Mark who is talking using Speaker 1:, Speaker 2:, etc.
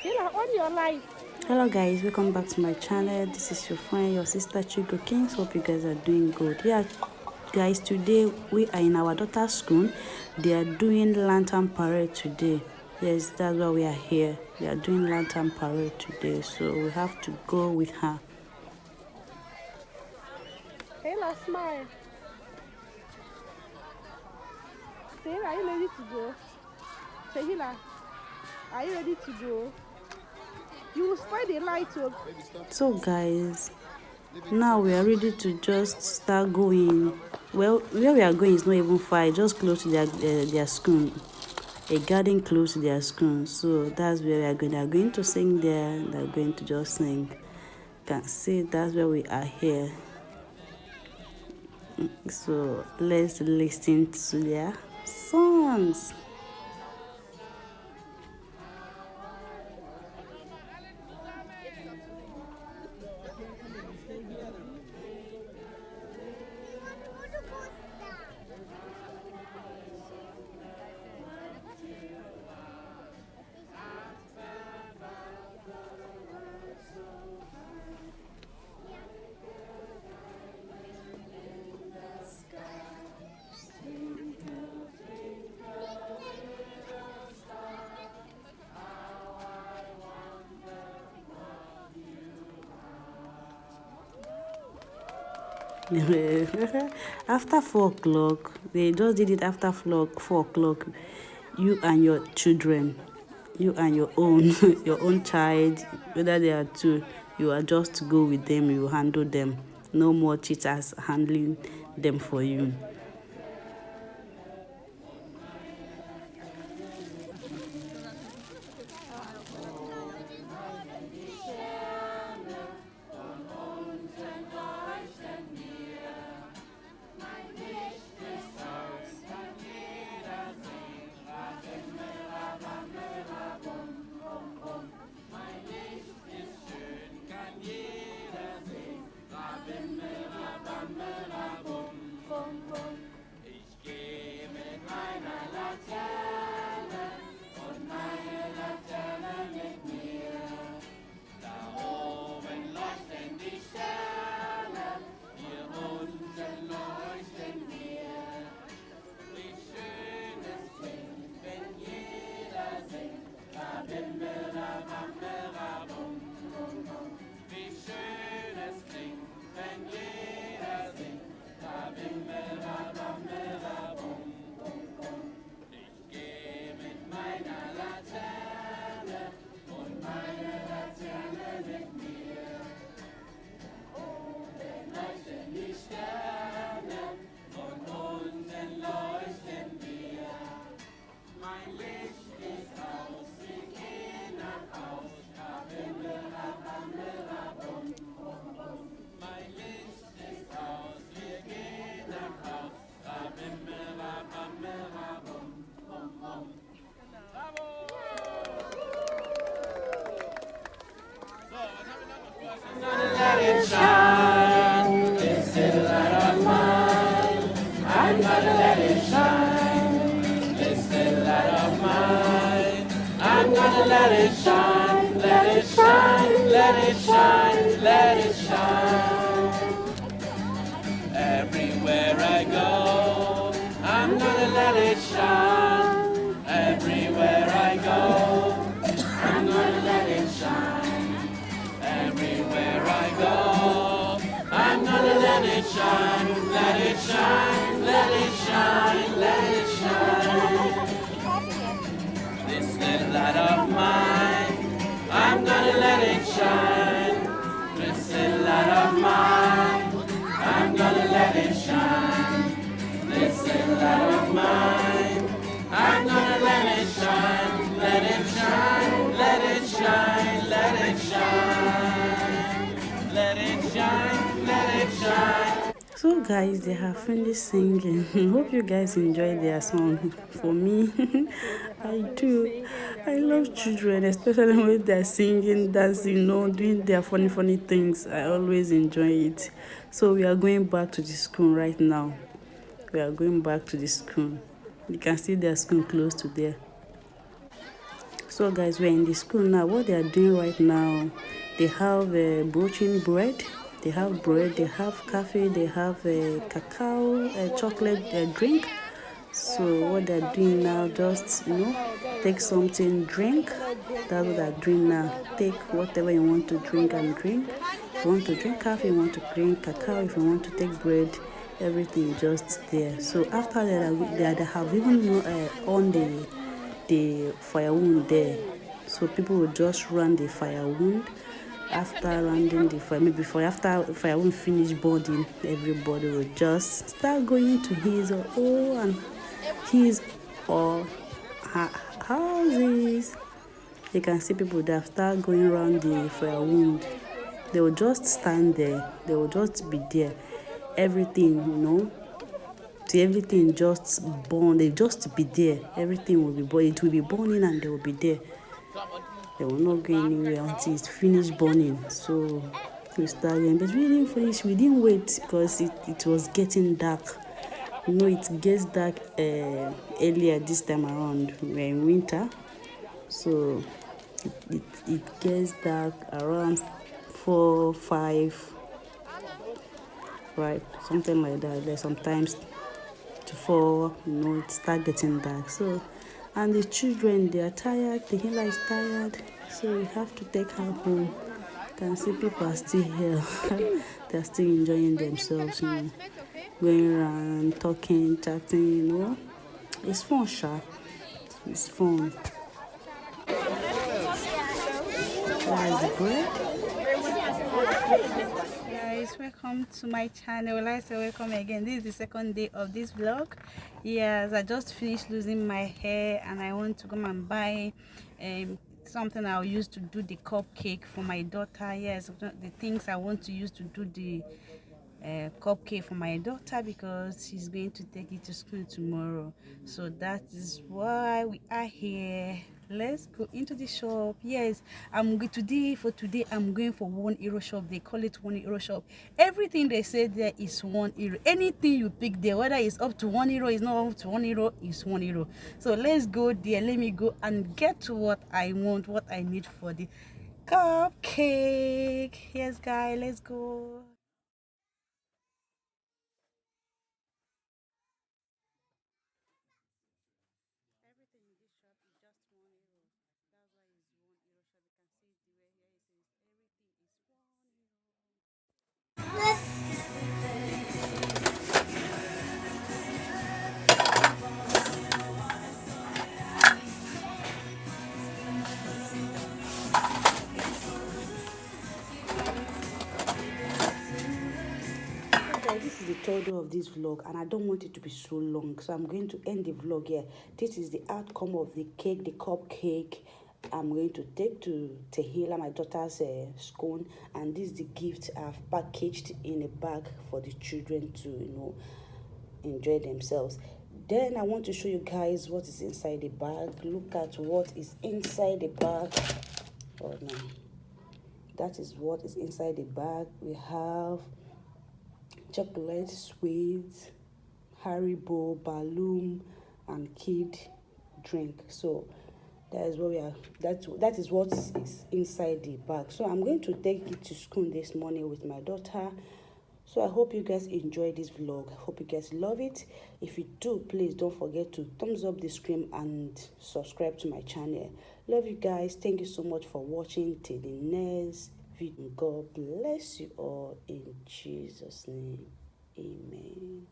Speaker 1: Hila, on your light.
Speaker 2: Hello guys, welcome back to my channel. This is your friend, your sister Chico Kings. Hope you guys are doing good. Yeah guys, today we are in our daughter's school. They are doing lantern parade today. Yes, that's why we are here. They are doing lantern parade today, so we have to go with her.
Speaker 1: Hila, smile. Say, Hila, are you ready to go? Say, Hila, are you ready to go? You will spoil the light.
Speaker 2: So guys, now we are ready to just start going. Well, where we are going is not even far, just close to their school, a garden close to their school. So that's where we are going. They are going to sing there. They are going to just sing. You can see that's where we are here. So let's listen to their songs. After 4 o'clock, they just did it after 4 o'clock. You and your children, you and your own your own child, whether they are two, you are just to go with them. You handle them. No more cheaters handling them for you.
Speaker 3: Let it shine, let it shine, let it shine, let it shine. Everywhere I go, I'm gonna let it shine. Everywhere I go, I'm gonna let it shine. Everywhere I go, I'm gonna let it shine, let it shine, let it shine, let it shine. This little light of mine, I'm gonna let it shine. This little light of mine, I'm gonna let it shine. This little light of mine, I'm gonna let it shine. Let it shine, let it shine, let it shine. Let it shine, let it shine.
Speaker 2: So guys, they have finished singing. Hope you guys enjoyed their song. For me, I do. I love children, especially when they're singing, dancing, doing their funny things. I always enjoy it. So we are going back to the school right now. We are going back to the school. You can see their school close to there. So guys, we're in the school now. What they are doing right now, they have broaching bread, they have bread, they have coffee, they have cacao, chocolate drink. So what they're doing now, just take something, drink. That's what they're doing now. Take whatever you want to drink and drink. If you want to drink coffee, you want to drink cacao, if you want to take bread, everything is just there. So after that, they have even on the firewood there. So people will just run the firewood. After running the fire, maybe after firewood finish burning, everybody will just start going to his or her houses. You can see people that start going around the firewood. They will just stand there. They will just be there. Everything, till everything just burn. They just be there. Everything will be burning. It will be burning and they will be there. They will not go anywhere until it's finished burning. So we started, but we didn't finish. We didn't wait because it was getting dark. It gets dark earlier this time around. We're in winter, so it gets dark around 4, 5, right? Something like that. There's sometimes to 4, it starts getting dark. So, and the children, they are tired. The healer is tired, so we have to take her home. You can see people are still here. They're still enjoying themselves, going around, talking, chatting, It's fun, Sha. It's fun. That's the bread.
Speaker 1: Guys, welcome to my channel. I say welcome again. This is the second day of this vlog. Yes, I just finished losing my hair and I want to come and buy something I'll use to do the cupcake for my daughter. Yes, the things I want to use to do the cupcake for my daughter, because she's going to take it to school tomorrow. So that is why we are here. Let's go into the shop. Yes, I'm going today. For today, I'm going for €1 shop. They call it €1 shop. Everything they say there is €1. Anything you pick there, whether it's up to €1, it's not up to €1, is €1. So let's go there. Let me go and get what I want, what I need for the cupcake. Yes, guys, let's go. Everything in this shop is just €1. That's why it's €1 shop. You can see the way here it says everything is €1.
Speaker 2: Guys, this is the third day of this vlog and I don't want it to be so long, so I'm going to end the vlog here. This is the outcome of the cake, the cupcake I'm going to take to Tehila, my daughter's school, and this is the gift I've packaged in a bag for the children to enjoy themselves. Then I want to show you guys what is inside the bag. Look at what is inside the bag. Oh no, that is what is inside the bag. We have chocolate, sweets, Haribo, balloon, and kid drink. So that is what we are. That is what is inside the bag. So I'm going to take it to school this morning with my daughter. So I hope you guys enjoy this vlog. I hope you guys love it. If you do, please don't forget to thumbs up the screen and subscribe to my channel. Love you guys. Thank you so much for watching. Till the next video. God bless you all in Jesus' name. Amen.